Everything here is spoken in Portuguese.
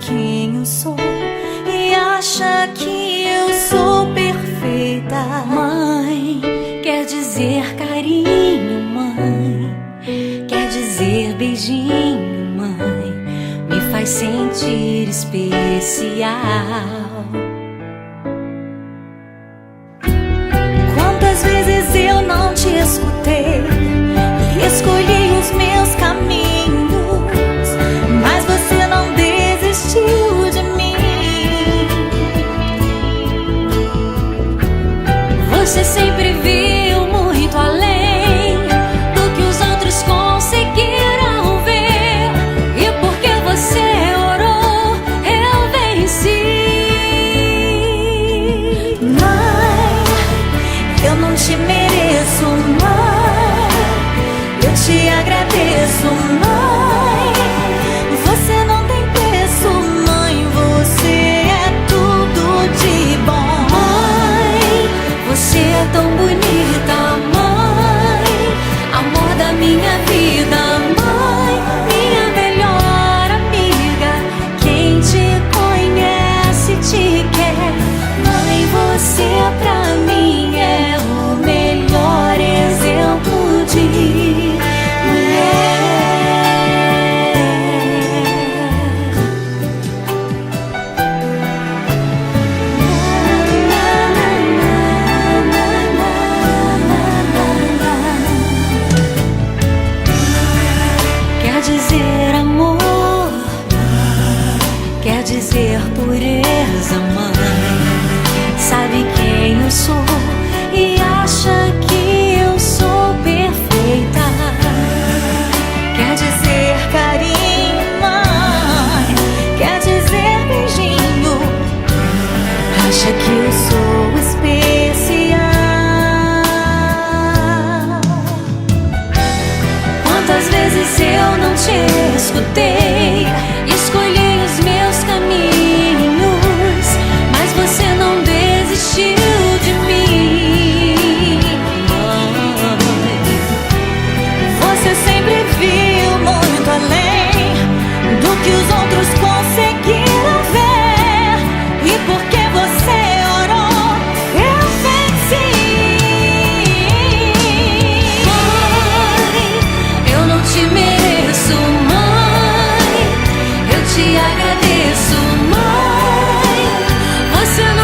quem eu sou e acha que eu sou perfeita. Mãe, quer dizer carinho, mãe, quer dizer beijinho, mãe, me faz sentir especial. Quantas vezes eu não te escutei e escolhi os meus caminhos, mas você não desistiu de mim. Você sempre viu muito além do que os outros conseguiram ver, e porque você orou, eu venci. Mãe, eu não te mereço, mãe, eu te agradeço, mãe. Você não tem preço, mãe, você é tudo de bom. Mãe, você é tão bonita, mãe, amor da minha vida, mãe, minha melhor amiga. Quem te conhece te quer, mãe, você pra mim é o melhor exemplo de mulher. Quer dizer amor, quer dizer pureza, mãe, sabe quem eu sou e acha que eu sou perfeita. Quer dizer carinho, mãe, quer dizer beijinho, acha que eu sou especial. Quantas vezes eu não te escutei, escolhi os meus caminhos, mas você não desistiu de mim. Mãe, você sempre viu muito além do que os outros conseguiram ver, e porque você orou, eu venci. Mãe, eu não te mereço, mãe, eu te agradeço, mãe. Você não